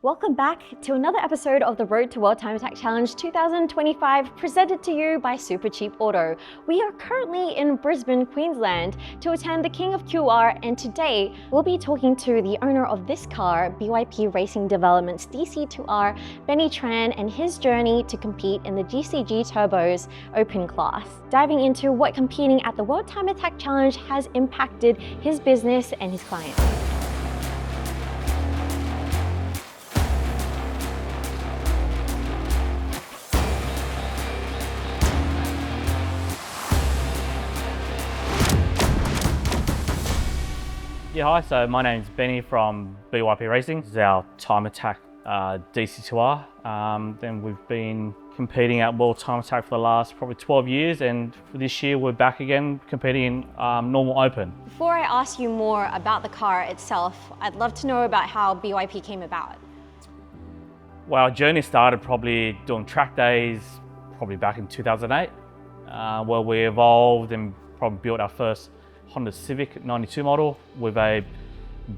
Welcome back to another episode of the Road to World Time Attack Challenge 2025 presented to you by Supercheap Auto. We are currently in Brisbane, Queensland to attend the King of QR, and today we'll be talking to the owner of this car, BYP Racing Development's DC2R, Benny Tran, and his journey to compete in the GCG Turbo's Open class. Diving into what competing at the World Time Attack Challenge has impacted his business and his clients. Yeah, hi, so my name's Benny from BYP Racing. This is our Time Attack DC2R. Then we've been competing at World Time Attack for the last probably 12 years, and for this year we're back again competing in normal Open. Before I ask you more about the car itself, I'd love to know about how BYP came about. Well, our journey started probably doing track days, probably back in 2008, where we evolved and probably built our first Honda Civic 92 model with a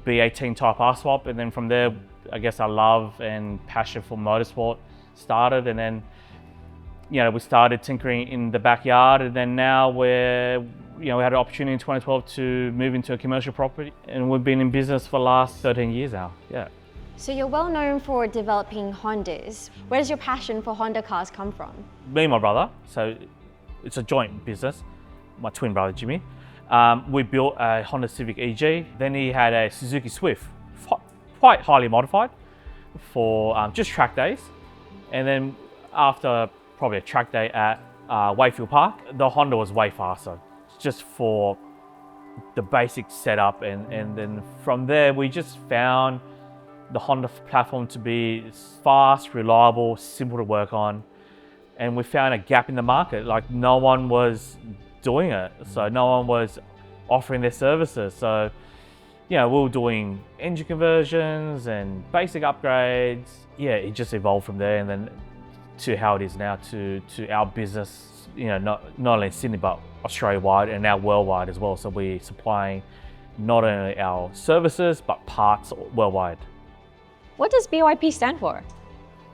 B18 type R-swap, and then from there I guess our love and passion for motorsport started, and then we started tinkering in the backyard, and then now we had an opportunity in 2012 to move into a commercial property, and we've been in business for the last 13 years now. Yeah. So you're well known for developing Hondas. Where does your passion for Honda cars come from? Me and my brother, so it's a joint business, my twin brother Jimmy. We built a Honda Civic EG, then he had a Suzuki Swift, quite highly modified for just track days. And then after probably a track day at Wayfield Park, the Honda was way faster, just for the basic setup. And then from there, we just found the Honda platform to be fast, reliable, simple to work on. And we found a gap in the market, like no one was doing it, so no one was offering their services. So we were doing engine conversions and basic upgrades. Yeah, it just evolved from there, and then to how it is now, to our business, not only in Sydney but Australia wide and now worldwide as well. So we're supplying not only our services but parts worldwide. What does BYP stand for?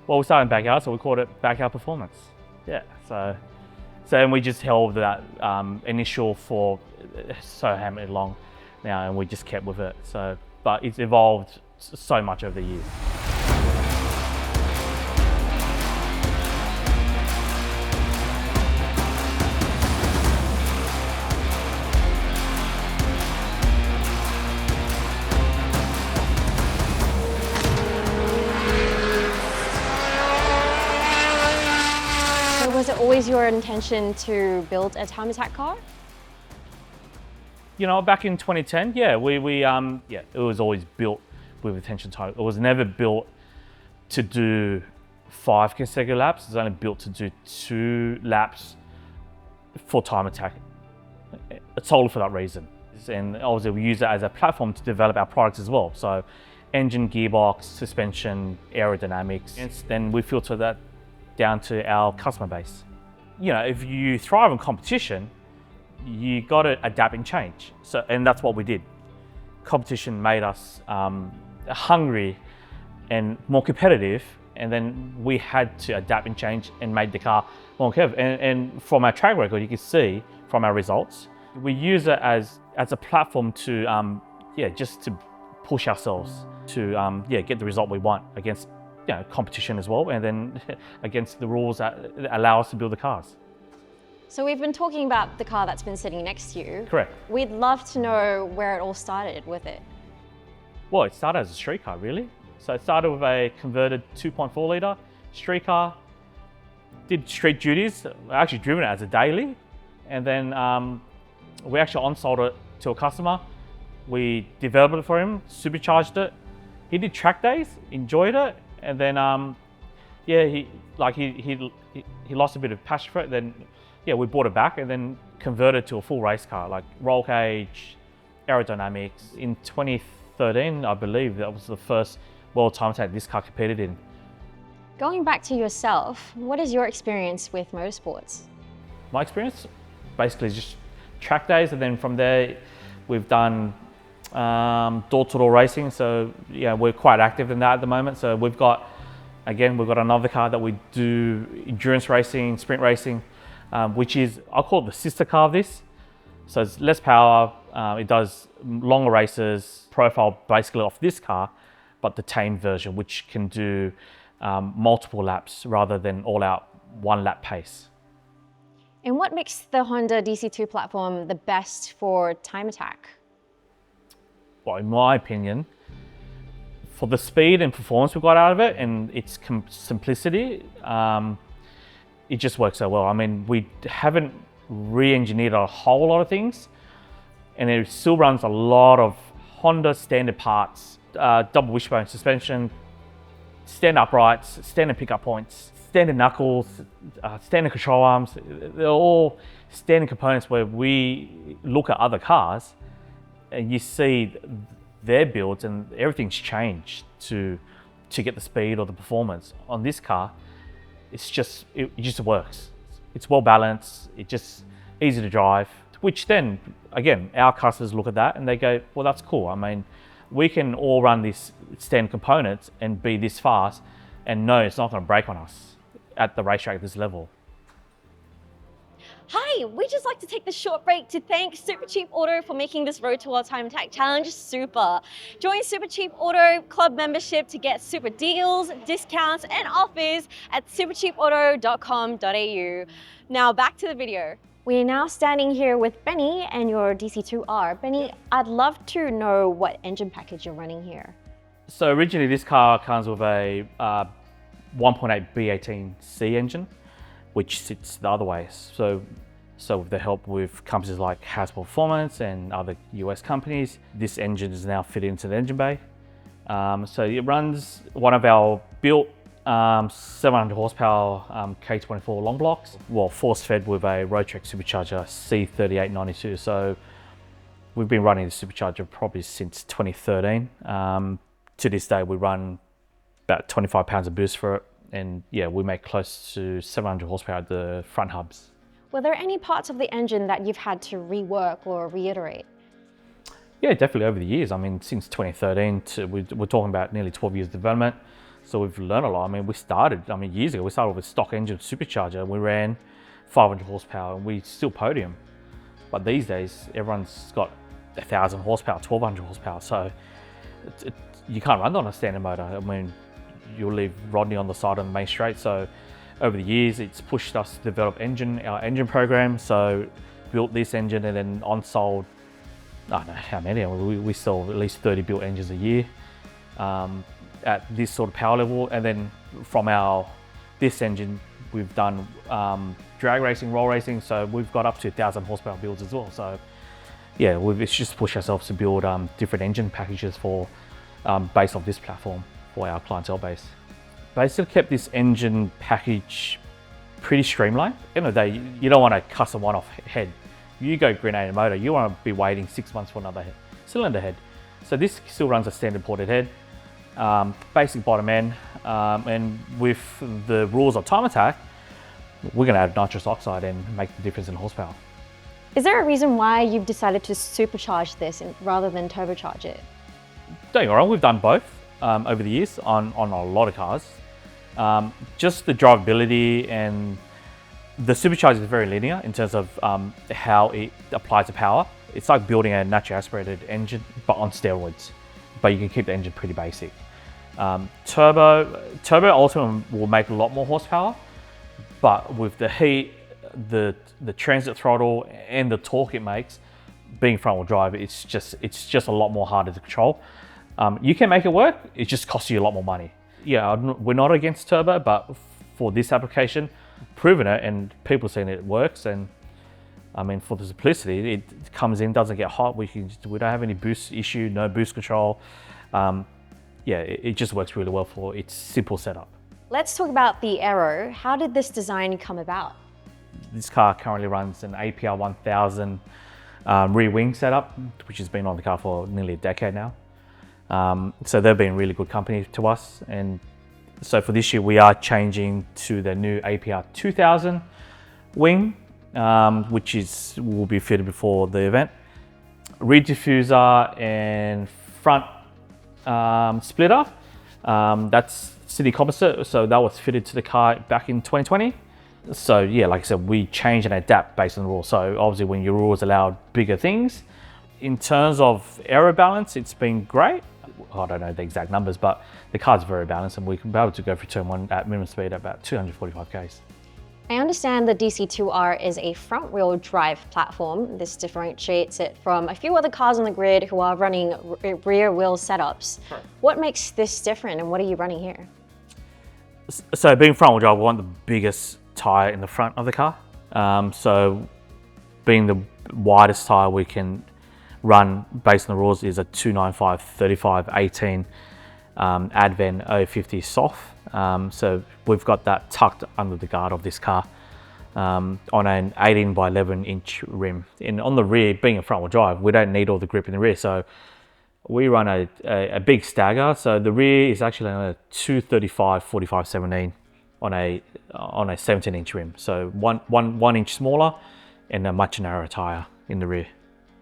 Well, we started in backyard, so we called it Backyard Performance. Yeah, so and we just held that initial for so how many long now, and we just kept with it. So, but it's evolved so much over the years. Was it always your intention to build a time attack car? Back in 2010, it was always built with attention time. It was never built to do 5 consecutive laps. It was only built to do 2 laps for time attack. It's solely for that reason. And obviously we use it as a platform to develop our products as well. So engine, gearbox, suspension, aerodynamics, and then we filter that down to our customer base. If you thrive in competition, you got to adapt and change. So, and that's what we did. Competition made us hungry and more competitive, and then we had to adapt and change and made the car more competitive. And from our track record, you can see from our results, we use it as a platform to just to push ourselves to get the result we want against competition as well, and then against the rules that allow us to build the cars. So we've been talking about the car that's been sitting next to you. Correct. We'd love to know where it all started with it. Well, it started as a street car, really. So it started with a converted 2.4 litre street car, did street duties. I actually driven it as a daily, and then we actually on-sold it to a customer. We developed it for him, supercharged it. He did track days, enjoyed it, and then he lost a bit of passion for it. Then we bought it back and then converted to a full race car, like roll cage, aerodynamics. In 2013, I believe that was the first World Time Attack this car competed in. Going back to yourself, what is your experience with motorsports? My experience basically is just track days, and then from there we've done door-to-door racing. So yeah, we're quite active in that at the moment. So we've got another car that we do endurance racing, sprint racing, which is, I'll call it the sister car of this. So it's less power, it does longer races, profile basically off this car, but the tamed version, which can do multiple laps rather than all out one lap pace. And what makes the Honda DC2 platform the best for time attack? Well, in my opinion, for the speed and performance we got out of it and its simplicity, it just works so well. I mean, we haven't re-engineered a whole lot of things, and it still runs a lot of Honda standard parts, double wishbone suspension, standard uprights, standard pickup points, standard knuckles, standard control arms. They're all standard components where we look at other cars and you see their builds and everything's changed to get the speed or the performance. On this car, it just works. It's well balanced, it's just easy to drive, which then, again, our customers look at that and they go, well, that's cool. I mean, we can all run these standard components and be this fast and know it's not gonna break on us at the racetrack at this level. Hi, we'd just like to take this short break to thank Supercheap Auto for making this Road to World Time Attack Challenge super. Join Supercheap Auto Club membership to get super deals, discounts, and offers at supercheapauto.com.au. Now back to the video. We are now standing here with Benny and your DC2R. Benny, I'd love to know what engine package you're running here. So originally this car comes with a 1.8 B18C engine, which sits the other way. So with the help with companies like Hasbro Performance and other US companies, this engine is now fitted into the engine bay. So it runs one of our built 700 horsepower K24 long blocks, well, force fed with a Roadtrack supercharger C3892. So we've been running the supercharger probably since 2013. To this day, we run about 25 pounds of boost for it. And yeah, we make close to 700 horsepower at the front hubs. Were there any parts of the engine that you've had to rework or reiterate? Yeah, definitely over the years. I mean, since 2013, we're talking about nearly 12 years of development. So we've learned a lot. I mean, years ago, we started with a stock engine supercharger. We ran 500 horsepower and we still podium. But these days, everyone's got 1,000 horsepower, 1,200 horsepower. So you can't run on a standard motor. I mean, you'll leave Rodney on the side of the main straight. So over the years, it's pushed us to develop our engine program. So built this engine and then on-sold, I don't know how many, we sell at least 30 built engines a year at this sort of power level. And then from this engine, we've done drag racing, roll racing. So we've got up to 1,000 horsepower builds as well. So yeah, it's just pushed ourselves to build different engine packages for based off this platform for our clientele base. Basically kept this engine package pretty streamlined. At the end of the day, you don't want a custom one-off head. You go grenade motor, you want to be waiting 6 months for another cylinder head. So this still runs a standard ported head, basic bottom end, and with the rules of time attack, we're going to add nitrous oxide and make the difference in horsepower. Is there a reason why you've decided to supercharge this rather than turbocharge it? Don't get me wrong, we've done both over the years on a lot of cars. Just the drivability and the supercharger is very linear in terms of how it applies the power. It's like building a naturally aspirated engine, but on steroids. But you can keep the engine pretty basic. Turbo ultimately will make a lot more horsepower, but with the heat, the transit throttle, and the torque it makes, being front wheel drive, it's just a lot more harder to control. You can make it work, it just costs you a lot more money. Yeah, we're not against turbo, but for this application, proven it and people saying it works. And I mean, for the simplicity, it comes in, doesn't get hot. We don't have any boost issue, no boost control. Yeah, it just works really well for its simple setup. Let's talk about the aero. How did this design come about? This car currently runs an APR 1000 rear wing setup, which has been on the car for nearly a decade now. So they've been a really good company to us. And so for this year, we are changing to the new APR 2000 wing, which will be fitted before the event. rear diffuser and front splitter. That's City Composite, so that was fitted to the car back in 2020. So yeah, like I said, we change and adapt based on the rules. So obviously when your rules allow bigger things. In terms of aero balance, it's been great. I don't know the exact numbers, but the car's very balanced and we can be able to go for turn one at minimum speed at about 245 k's. I understand the DC2R is a front-wheel drive platform. This differentiates it from a few other cars on the grid who are running rear-wheel setups. Sure. What makes this different and what are you running here? So being front-wheel drive, we want the biggest tyre in the front of the car. So being the widest tyre we can run based on the rules is a 295 35 18 Advent 050 soft. So we've got that tucked under the guard of this car on an 18 by 11 inch rim. And on the rear, being a front wheel drive, we don't need all the grip in the rear. So we run a big stagger. So the rear is actually on a 235 45 17 on a 17 inch rim. So one inch smaller and a much narrower tire in the rear.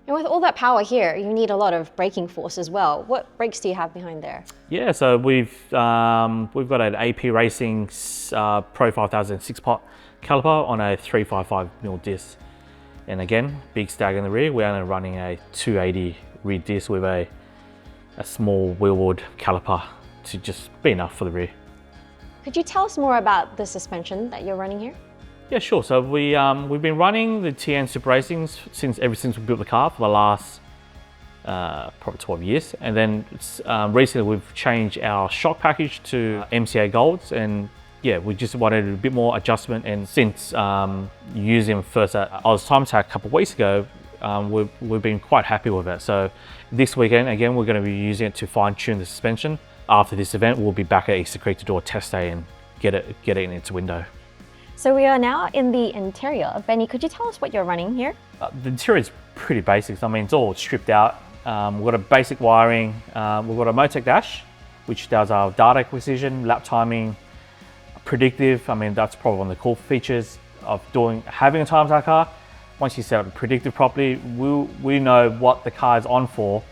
And with all that power here, you need a lot of braking force as well. What brakes do you have behind there? Yeah, so we've got an BYP Racing Pro 5000 6-pot caliper on a 355mm disc. And again, big stag in the rear. We're only running a 280 rear disc with a small wheelwood caliper to just be enough for the rear. Could you tell us more about the suspension that you're running here? Yeah, sure. So we've been running the Tran Super Racings ever since we built the car for the last probably 12 years. And then recently we've changed our shock package to MCA Golds, and yeah, we just wanted a bit more adjustment. And since using them first at Oz Time Attack a couple of weeks ago, we've been quite happy with it. So this weekend, again, we're going to be using it to fine tune the suspension. After this event, we'll be back at Easter Creek to do a test day and get it in its window. So we are now in the interior. Benny, could you tell us what you're running here? The interior is pretty basic. I mean, it's all stripped out. We've got a basic wiring. We've got a Motec dash, which does our data acquisition, lap timing, predictive. I mean, that's probably one of the cool features of having a time attack car. Once you set up predictive properly, we know what the car is on for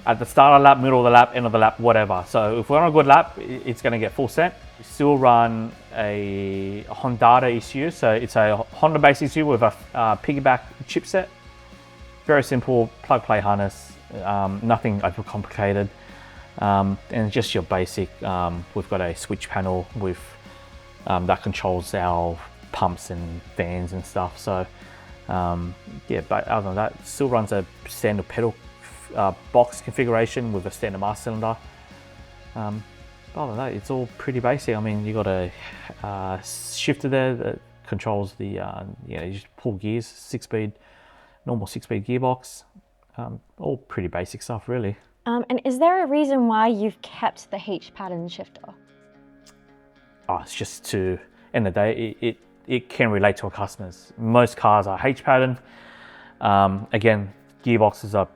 at the start of the lap, middle of the lap, end of the lap, whatever. So if we're on a good lap, it's going to get full set. We still run a Honda ECU, so it's a Honda-based ECU with a piggyback chipset. Very simple plug-play harness, nothing overcomplicated, and just your basic. We've got a switch panel with that controls our pumps and fans and stuff. So yeah, but other than that, it still runs a standard pedal box configuration with a standard master cylinder. Other than that, it's all pretty basic. I mean, you got a shifter there that controls the, you just pull gears, normal 6-speed gearbox. All pretty basic stuff, really. And is there a reason why you've kept the H pattern shifter? Oh, it's just to, end of the day, it can relate to our customers. Most cars are H pattern. Again, gearboxes are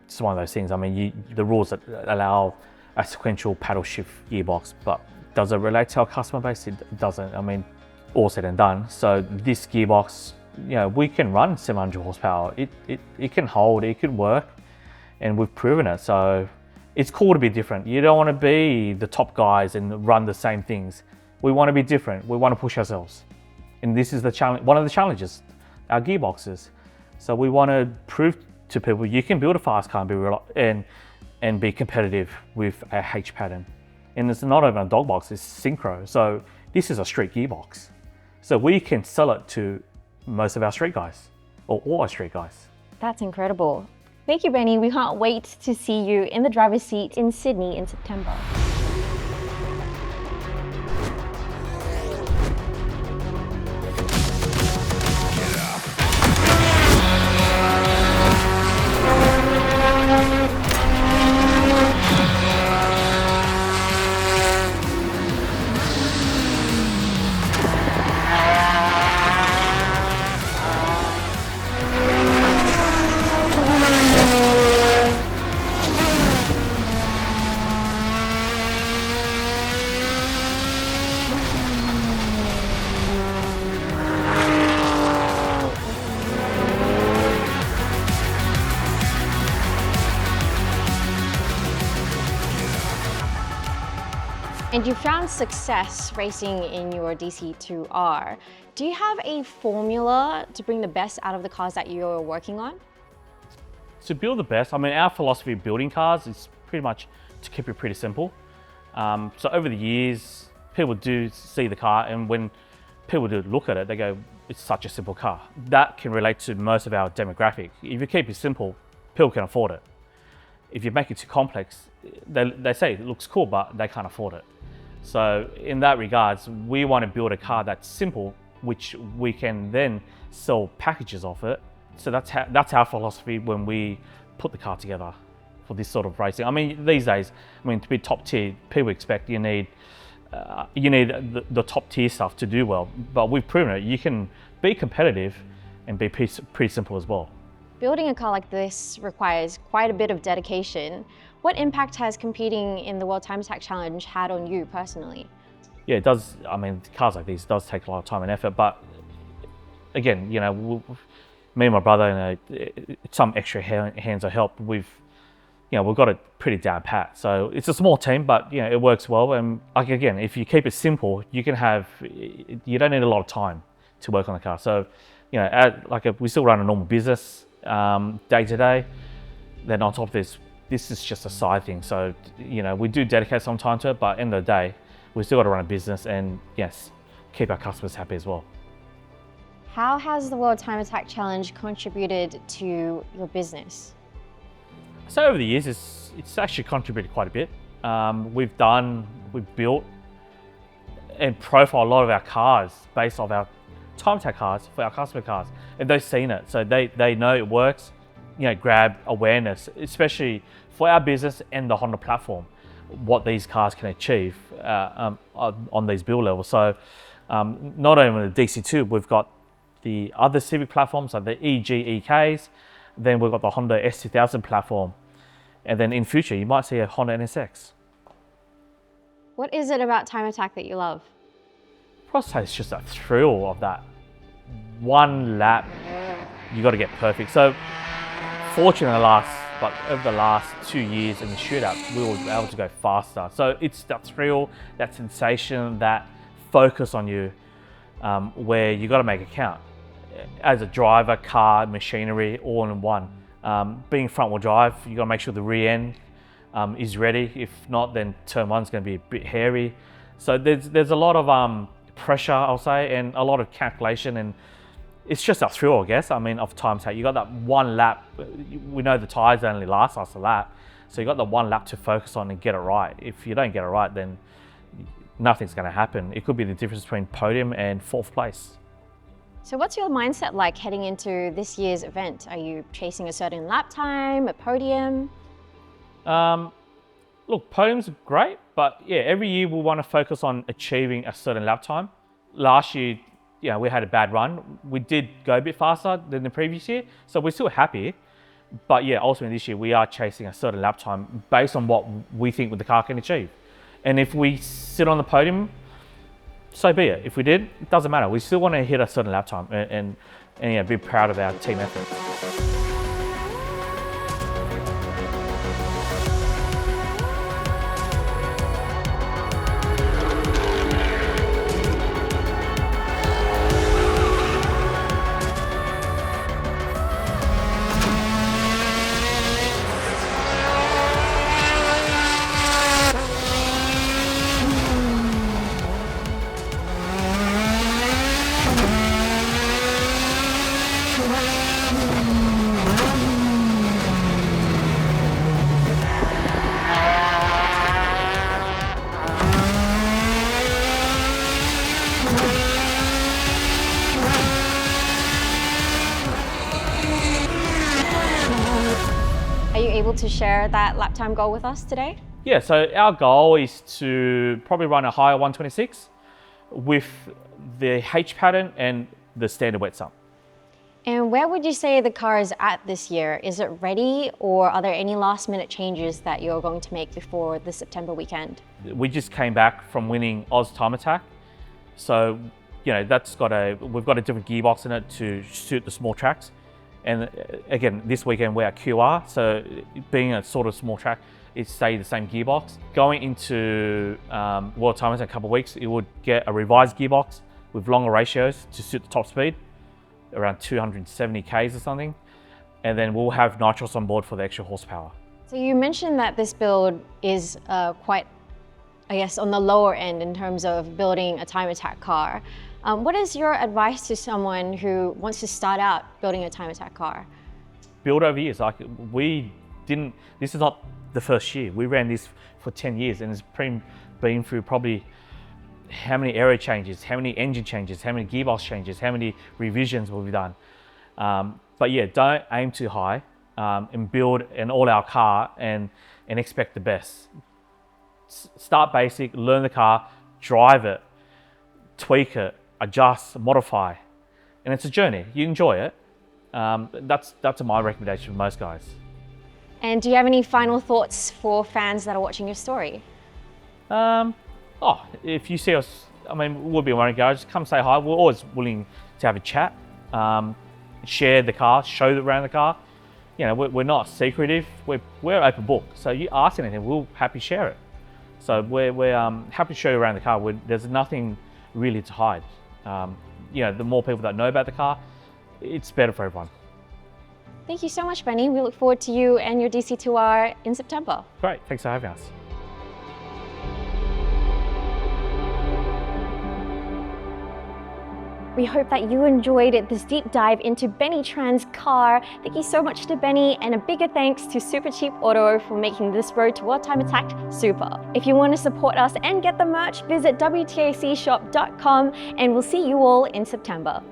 just one of those things. I mean, the rules that allow a sequential paddle shift gearbox, but does it relate to our customer base? It doesn't. I mean, all said and done. So this gearbox, we can run 700 horsepower. It can hold, it can work, and we've proven it. So it's cool to be different. You don't want to be the top guys and run the same things. We want to be different. We want to push ourselves. And this is the challenge, one of the challenges, our gearboxes. So we want to prove to people you can build a fast car and be competitive with a H pattern. And it's not even a dog box, it's synchro. So this is a street gearbox. So we can sell it to most of our street guys, or all our street guys. That's incredible. Thank you, Benny. We can't wait to see you in the driver's seat in Sydney in September. And you found success racing in your DC2R. Do you have a formula to bring the best out of the cars that you're working on? To build the best, I mean, our philosophy of building cars is pretty much to keep it pretty simple. So over the years, people do see the car, and when people do look at it, they go, it's such a simple car. That can relate to most of our demographic. If you keep it simple, people can afford it. If you make it too complex, they say it looks cool, but they can't afford it. So in that regards, we want to build a car that's simple, which we can then sell packages of it. So that's our philosophy when we put the car together for this sort of racing. I mean, these days, to be top tier, people expect you need the top tier stuff to do well. But we've proven it. You can be competitive and be pretty simple as well. Building a car like this requires quite a bit of dedication. What impact has competing in the World Time Attack Challenge had on you personally? Yeah, it does. I mean, cars like these does take a lot of time and effort, but again, me and my brother, some extra hands of help, we've got it pretty down pat. So it's a small team, but it works well. And again, if you keep it simple, you don't need a lot of time to work on the car. So, we still run a normal business day to day. Then on top of this is just a side thing. So, we do dedicate some time to it, but at the end of the day, we still got to run a business and yes, keep our customers happy as well. How has the World Time Attack Challenge contributed to your business? So over the years, it's actually contributed quite a bit. We've built and profiled a lot of our cars based off our time attack cars for our customer cars, and they've seen it, so they know it works. Grab awareness, especially for our business and the Honda platform, what these cars can achieve on these build levels. So not only the DC2, we've got the other Civic platforms like the EKs, then we've got the Honda S2000 platform, and then in future you might see a Honda NSX. What is it about Time Attack that you love? Probably it's just that thrill of that one lap. You got to get perfect. So fortunately, over the last 2 years in the shootout, we were able to go faster. So it's that thrill, that sensation, that focus on you, where you got to make it count. As a driver, car, machinery, all in one. Being front wheel drive, you got to make sure the rear end is ready. If not, then turn one's going to be a bit hairy. So there's a lot of pressure, I'll say, and a lot of calculation, and it's just a thrill, I guess. Of time attack. You got that one lap. We know the tires only last us a lap, so you got the one lap to focus on and get it right. If you don't get it right, then nothing's going to happen. It could be the difference between podium and fourth place. So what's your mindset like heading into this year's event? Are you chasing a certain lap time, a podium? Look, podiums are great, but yeah, every year we want to focus on achieving a certain lap time. Last year, we had a bad run. We did go a bit faster than the previous year, so we're still happy. But yeah, ultimately this year we are chasing a certain lap time based on what we think the car can achieve. And if we sit on the podium, so be it. If we did, it doesn't matter. We still want to hit a certain lap time and be proud of our team effort. Able to share that lap time goal with us today? Yeah, so our goal is to probably run a higher 126 with the H pattern and the standard wet sump. And where would you say the car is at this year? Is it ready, or are there any last minute changes that you're going to make before the September weekend? We just came back from winning Oz Time Attack. So, we've got a different gearbox in it to suit the small tracks. And again, this weekend we're at QR, so being a sort of small track, it stay the same gearbox. Going into World Timers in a couple of weeks, it would get a revised gearbox with longer ratios to suit the top speed, around 270 Ks or something. And then we'll have nitrous on board for the extra horsepower. So you mentioned that this build is quite, I guess, on the lower end in terms of building a time attack car. What is your advice to someone who wants to start out building a time attack car? Build over years. Like this is not the first year. We ran this for 10 years and it's been through probably how many aero changes, how many engine changes, how many gearbox changes, how many revisions we've done. But yeah, don't aim too high and build an all-out car and expect the best. Start basic, learn the car, drive it, tweak it, adjust, modify, and it's a journey. You enjoy it. That's my recommendation for most guys. And do you have any final thoughts for fans that are watching your story? If you see us, I mean, we'll be in one garage. Come say hi. We're always willing to have a chat, share the car, show around the car. You know, we're not secretive. We're open book. So you ask anything, we'll happy share it. So we're happy to show you around the car. There's nothing really to hide. You know, the more people that know about the car, it's better for everyone. Thank you so much, Benny. We look forward to you and your DC2R in September. Great, thanks for having us. We hope that you enjoyed this deep dive into Benny Tran's car. Thank you so much to Benny, and a bigger thanks to Supercheap Auto for making this road to World Time Attack super. If you want to support us and get the merch, visit WTACshop.com, and we'll see you all in September.